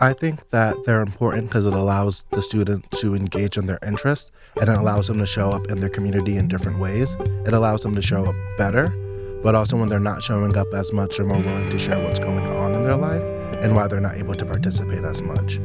I think that they're important because it allows the student to engage in their interests, and it allows them to show up in their community in different ways. It allows them to show up better, but also when they're not showing up as much, they're more willing to share what's going on in their life and why they're not able to participate as much.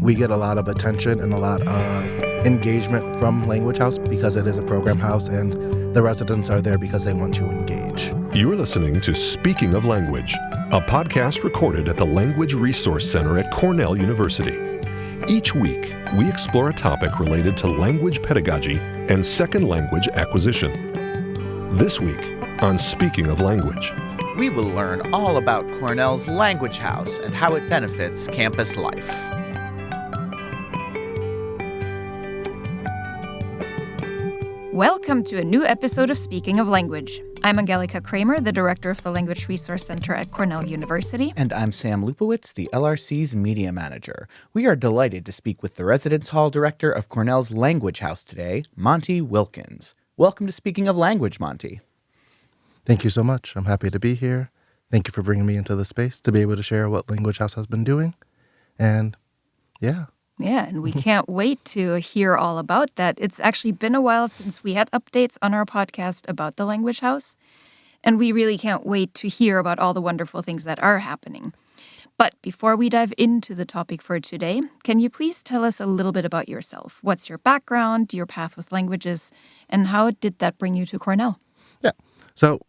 We get a lot of attention and a lot of engagement from Language House because it is a program house, and the residents are there because they want to engage. You're listening to Speaking of Language, a podcast recorded at the Language Resource Center at Cornell University. Each week, we explore a topic related to language pedagogy and second language acquisition. This week on Speaking of Language, we will learn all about Cornell's Language House and how it benefits campus life. Welcome to a new episode of Speaking of Language. I'm Angelica Kramer, the director of the Language Resource Center at Cornell University. And I'm Sam Lupowitz, the LRC's media manager. We are delighted to speak with the Residence Hall director of Cornell's Language House today, Monti Wilkins. Welcome to Speaking of Language, Monti. Thank you so much. I'm happy to be here. Thank you for bringing me into the space to be able to share what Language House has been doing. And yeah, and we can't wait to hear all about that. It's actually been a while since we had updates on our podcast about the Language House, and we really can't wait to hear about all the wonderful things that are happening. But before we dive into the topic for today, can you please tell us a little bit about yourself? What's your background, your path with languages, and how did that bring you to Cornell? Yeah. So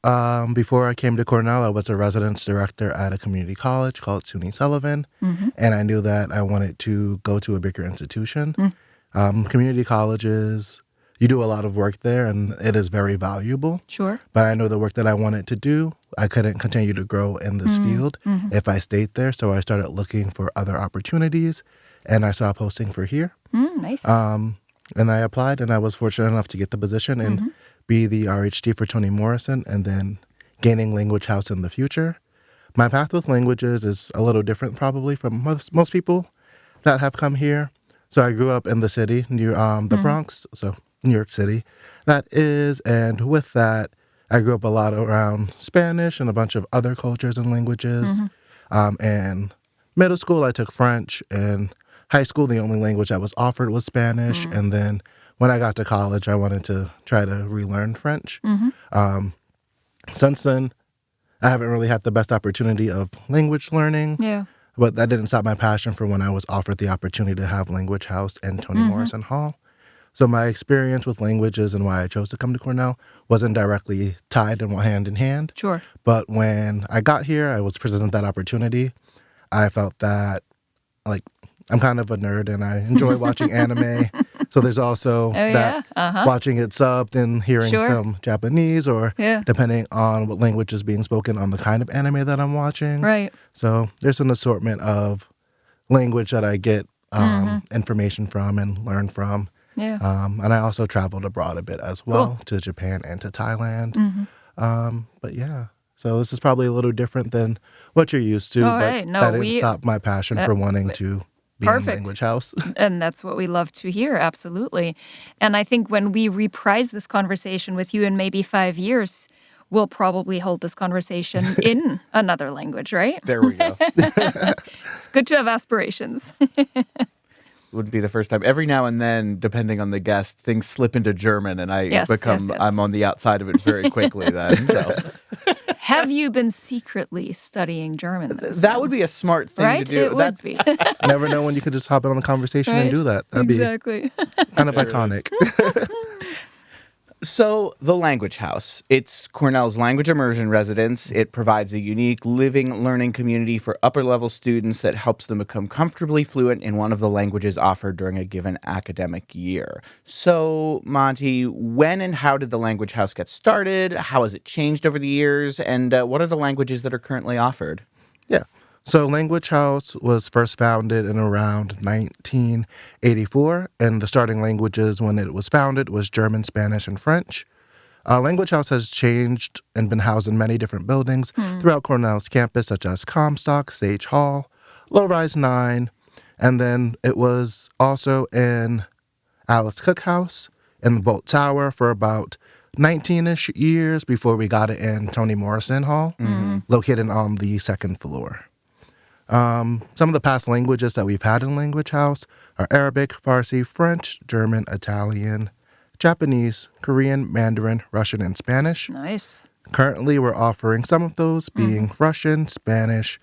before I came to Cornell, I was a residence director at a community college called SUNY Sullivan, and I knew that I wanted to go to a bigger institution. Community colleges, you do a lot of work there, and it is very valuable. Sure. But I know the work that I wanted to do, I couldn't continue to grow in this field if I stayed there, so I started looking for other opportunities, and I saw a posting for here. Nice. And I applied, and I was fortunate enough to get the position and be the RHD for Toni Morrison, and then gaining Language House in the future. My path with languages is a little different probably from most people that have come here. So I grew up in the city near the Bronx, so New York City, that is. And with that, I grew up a lot around Spanish and a bunch of other cultures and languages. And middle school, I took French. And high school, the only language that was offered was Spanish. And then when I got to college, I wanted to try to relearn French. Since then, I haven't really had the best opportunity of language learning. Yeah. But that didn't stop my passion for when I was offered the opportunity to have Language House and Toni Morrison Hall. So my experience with languages and why I chose to come to Cornell wasn't directly tied and hand in hand. Sure. But when I got here, I was presented that opportunity. I felt that, I'm kind of a nerd and I enjoy watching anime. So there's also watching it subbed and hearing some Japanese or depending on what language is being spoken on the kind of anime that I'm watching. Right. So there's an assortment of language that I get information from and learn from. Yeah. And I also traveled abroad a bit as well, to Japan and to Thailand. But yeah, so this is probably a little different than what you're used to, that didn't stop my passion for wanting to be in Language House. And that's what we love to hear, absolutely. And I think when we reprise this conversation with you in maybe 5 years, we'll probably hold this conversation in another language, right? There we go. It's good to have aspirations. Wouldn't be the first time. Every now and then, depending on the guest, things slip into German, and I'm on the outside of it very quickly then. So. Have you been secretly studying German? That would be a smart thing to do. It would be. Never know when you could just hop in on the conversation and do that. That'd be kind of iconic. So, the Language House. It's Cornell's language immersion residence. It provides a unique living, learning community for upper-level students that helps them become comfortably fluent in one of the languages offered during a given academic year. So, Monti, when and how did the Language House get started? How has it changed over the years? And what are the languages that are currently offered? Yeah. So Language House was first founded in around 1984, and the starting languages when it was founded was German, Spanish, and French. Language House has changed and been housed in many different buildings throughout Cornell's campus, such as Comstock, Sage Hall, Low Rise 9, and then it was also in Alice Cook House in the Bolt Tower for about 19-ish years before we got it in Toni Morrison Hall, located on the second floor. Some of the past languages that we've had in Language House are Arabic, Farsi, French, German, Italian, Japanese, Korean, Mandarin, Russian, and Spanish. Nice. Currently, we're offering some of those being Russian, Spanish,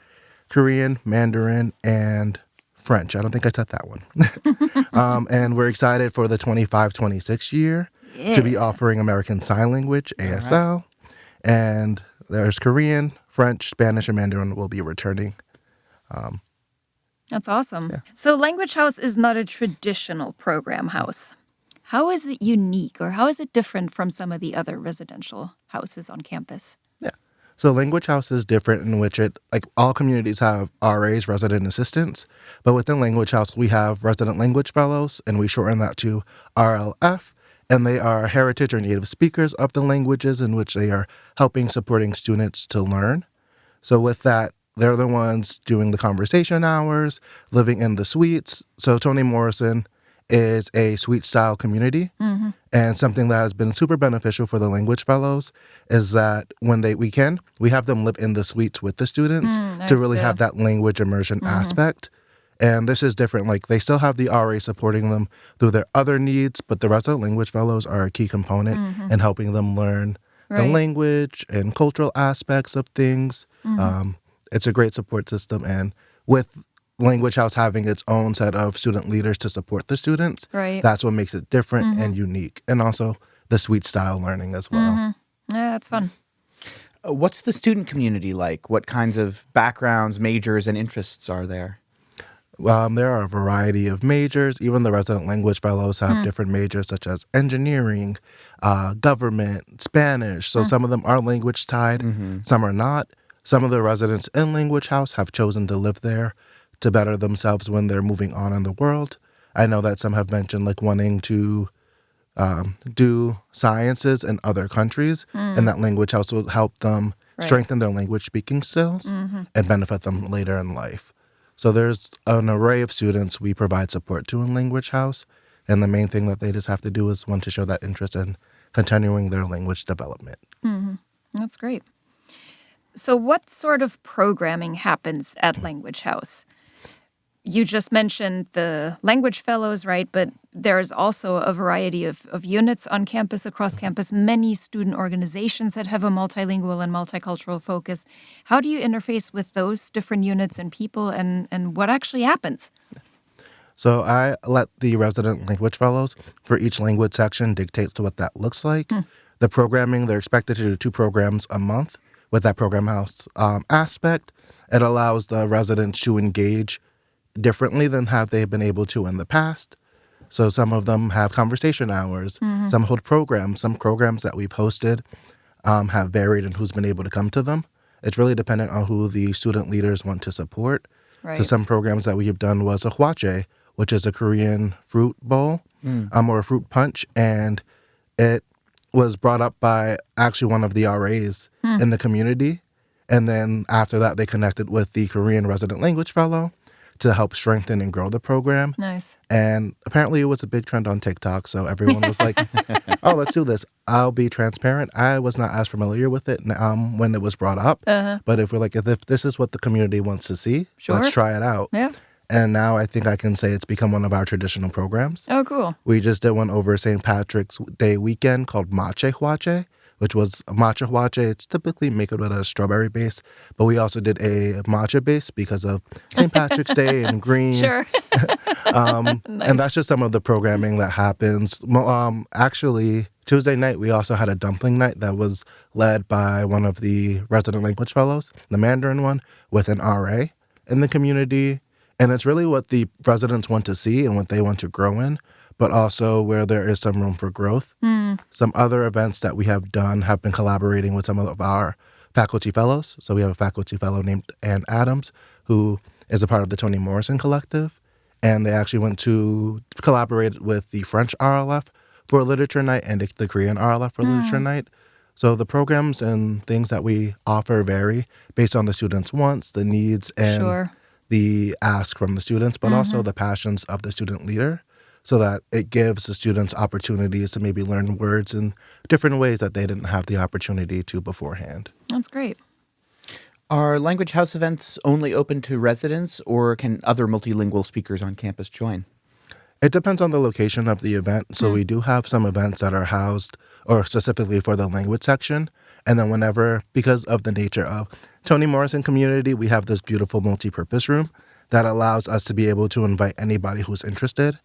Korean, Mandarin, and French. I don't think I said that one. And we're excited for the 25-26 year to be offering American Sign Language, ASL. And there's Korean, French, Spanish, and Mandarin will be returning. That's awesome. So Language House is not a traditional program house. How is it unique, or how is it different from some of the other residential houses on campus? Yeah. So Language House is different in which all communities have RAs, resident assistants, but within Language House, we have resident language fellows, and we shorten that to RLF, and they are heritage or native speakers of the languages in which they are helping supporting students to learn. So with that, they're the ones doing the conversation hours, living in the suites. So Toni Morrison is a suite-style community, and something that has been super beneficial for the language fellows is that when we have them live in the suites with the students to really have that language immersion aspect. And this is different. Like, they still have the RA supporting them through their other needs, but the resident language fellows are a key component in helping them learn the language and cultural aspects of things. It's a great support system, and with Language House having its own set of student leaders to support the students, that's what makes it different and unique. And also the suite style learning as well. Yeah, that's fun. What's the student community like? What kinds of backgrounds, majors, and interests are there? There are a variety of majors. Even the resident language fellows have different majors such as engineering, government, Spanish. So some of them are language tied, some are not. Some of the residents in Language House have chosen to live there to better themselves when they're moving on in the world. I know that some have mentioned wanting to do sciences in other countries, and that Language House will help them strengthen their language speaking skills and benefit them later in life. So there's an array of students we provide support to in Language House, and the main thing that they just have to do is want to show that interest in continuing their language development. That's great. So what sort of programming happens at Language House? You just mentioned the language fellows, right? But there's also a variety of units on campus, across campus, many student organizations that have a multilingual and multicultural focus. How do you interface with those different units and people, and what actually happens? So I let the resident language fellows for each language section dictate to what that looks like. The programming, they're expected to do 2 programs a month with that program house aspect. It allows the residents to engage differently than have they been able to in the past. So some of them have conversation hours, some hold programs. Some programs that we've hosted have varied in who's been able to come to them. It's really dependent on who the student leaders want to support. So some programs that we have done was a hwache, which is a Korean fruit bowl or a fruit punch, and it was brought up by actually one of the RAs in the community. And then after that, they connected with the Korean resident language fellow to help strengthen and grow the program. Nice. And apparently it was a big trend on TikTok, so everyone was like, oh, let's do this. I'll be transparent. I was not as familiar with it when it was brought up. But if this is what the community wants to see, let's try it out. Yeah. And now I think I can say it's become one of our traditional programs. Oh, cool. We just did one over St. Patrick's Day weekend called Matcha Hwache, which was a matcha hwache. It's typically made with a strawberry base, but we also did a matcha base because of St. Patrick's Day and green. Sure. Nice. And that's just some of the programming that happens. Actually, Tuesday night, we also had a dumpling night that was led by one of the resident language fellows, the Mandarin one, with an RA in the community. And it's really what the residents want to see and what they want to grow in, but also where there is some room for growth. Some other events that we have done have been collaborating with some of our faculty fellows. So we have a faculty fellow named Ann Adams, who is a part of the Toni Morrison Collective. And they actually went to collaborate with the French RLF for a literature night and the Korean RLF for literature night. So the programs and things that we offer vary based on the students' wants, the needs, and the ask from the students, but also the passions of the student leader, so that it gives the students opportunities to maybe learn words in different ways that they didn't have the opportunity to beforehand. That's great. Are Language House events only open to residents, or can other multilingual speakers on campus join? It depends on the location of the event. So we do have some events that are housed or specifically for the language section. And then whenever, because of the nature of Toni Morrison community, we have this beautiful multi-purpose room that allows us to be able to invite anybody who's interested.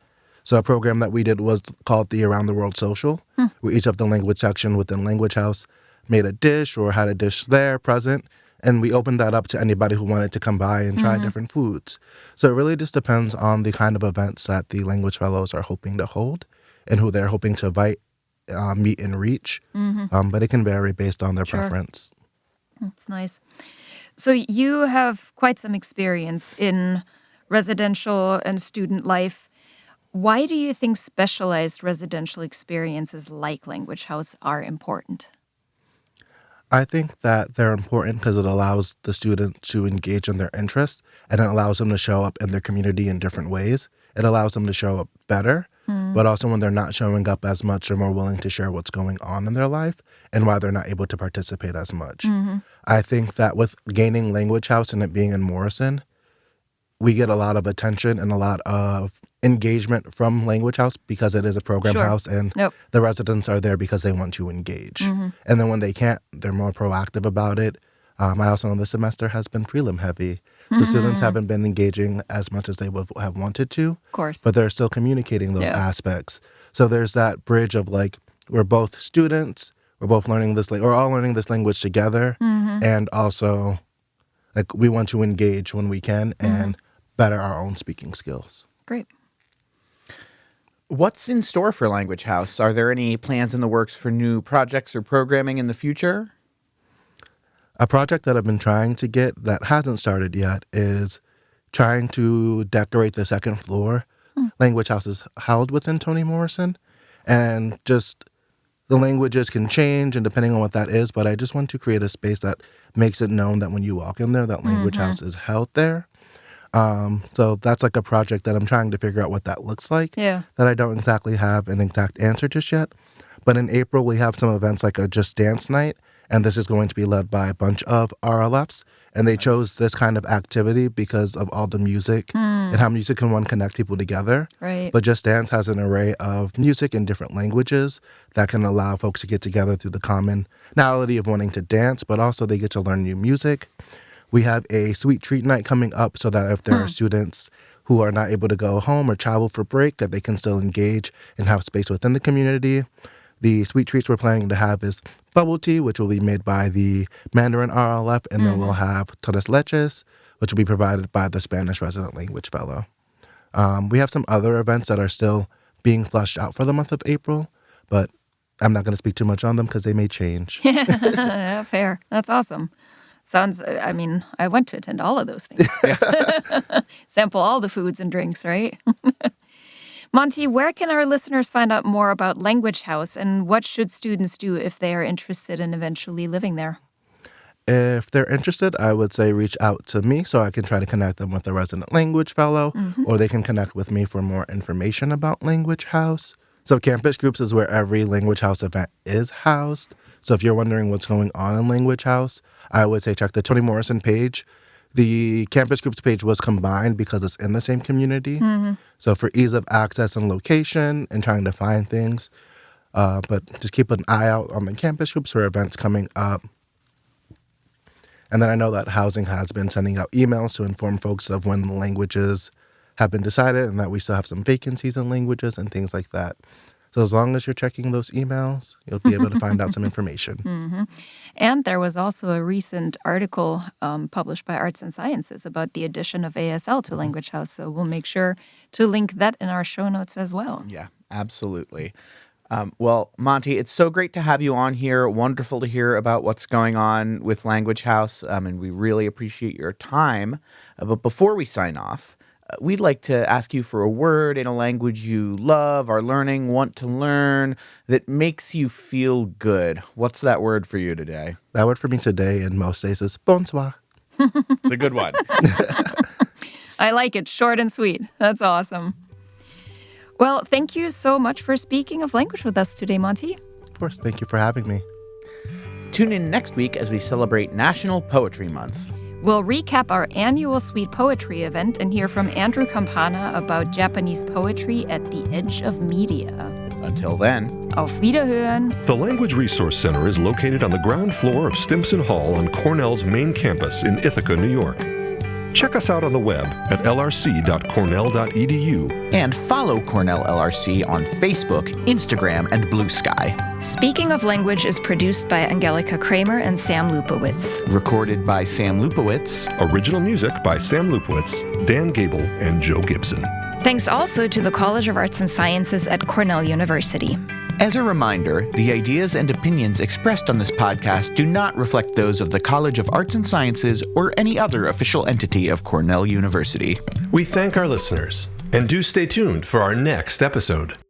So a program that we did was called the Around the World Social, where each of the language section within Language House made a dish or had a dish there present. And we opened that up to anybody who wanted to come by and try different foods. So it really just depends on the kind of events that the Language Fellows are hoping to hold and who they're hoping to invite, meet, and reach. But it can vary based on their preference. That's nice. So you have quite some experience in residential and student life. Why do you think specialized residential experiences like Language House are important? I think that they're important because it allows the student to engage in their interests and it allows them to show up in their community in different ways. It allows them to show up better, but also when they're not showing up as much, they're more willing to share what's going on in their life and why they're not able to participate as much. I think that with gaining Language House and it being in Morrison, we get a lot of attention and a lot of engagement from Language House because it is a program house and the residents are there because they want to engage. And then when they can't, they're more proactive about it. I also know this semester has been prelim heavy. So students haven't been engaging as much as they would have wanted to. Of course. But they're still communicating those aspects. So there's that bridge of like, we're both students, we're both learning this, we're all learning this language together. And also, like, we want to engage when we can and better our own speaking skills. Great. What's in store for Language House? Are there any plans in the works for new projects or programming in the future? A project that I've been trying to get that hasn't started yet is trying to decorate the second floor. Language House is held within Toni Morrison, and just the languages can change and depending on what that is, but I just want to create a space that makes it known that when you walk in there, that Language House is held there. So that's like a project that I'm trying to figure out what that looks like. That I don't exactly have an exact answer just yet. But in April, we have some events like a Just Dance Night, and this is going to be led by a bunch of RLFs. And they chose this kind of activity because of all the music and how music can, one, connect people together. But Just Dance has an array of music in different languages that can allow folks to get together through the commonality of wanting to dance, but also they get to learn new music. We have a sweet treat night coming up so that if there are students who are not able to go home or travel for break, that they can still engage and have space within the community. The sweet treats we're planning to have is bubble tea, which will be made by the Mandarin RLF, and then we'll have tres leches, which will be provided by the Spanish resident language fellow. We have some other events that are still being fleshed out for the month of April, but I'm not going to speak too much on them because they may change. Yeah, fair. That's awesome. Sounds, I mean, I want to attend all of those things. Sample all the foods and drinks, right? Monti, where can our listeners find out more about Language House and what should students do if they are interested in eventually living there? If they're interested, I would say reach out to me so I can try to connect them with a resident language fellow, or they can connect with me for more information about Language House. So campus groups is where every Language House event is housed. So if you're wondering what's going on in Language House, I would say check the Toni Morrison page. The campus groups page was combined because it's in the same community. So for ease of access and location and trying to find things, but just keep an eye out on the campus groups for events coming up. And then I know that housing has been sending out emails to inform folks of when the languages have been decided and that we still have some vacancies in languages and things like that. So as long as you're checking those emails, you'll be able to find out some information. And there was also a recent article published by Arts and Sciences about the addition of ASL to Language House. So we'll make sure to link that in our show notes as well. Yeah, absolutely. Well, Monti, it's so great to have you on here. Wonderful to hear about what's going on with Language House, and we really appreciate your time. But before we sign off, we'd like to ask you for a word in a language you love, are learning, want to learn, that makes you feel good. What's that word for you today? That word for me today in most days is bonsoir. It's a good one. I like it. Short and sweet. That's awesome. Well, thank you so much for speaking of language with us today, Monti. Of course. Thank you for having me. Tune in next week as we celebrate National Poetry Month. We'll recap our annual Sweet Poetry event and hear from Andrew Campana about Japanese poetry at the edge of media. Until then, Auf Wiederhören! The Language Resource Center is located on the ground floor of Stimson Hall on Cornell's main campus in Ithaca, New York. Check us out on the web at lrc.cornell.edu. And follow Cornell LRC on Facebook, Instagram, and Blue Sky. Speaking of Language is produced by Angelika Kramer and Sam Lupowitz. Recorded by Sam Lupowitz. Original music by Sam Lupowitz, Dan Gable, and Joe Gibson. Thanks also to the College of Arts and Sciences at Cornell University. As a reminder, the ideas and opinions expressed on this podcast do not reflect those of the College of Arts and Sciences or any other official entity of Cornell University. We thank our listeners, and do stay tuned for our next episode.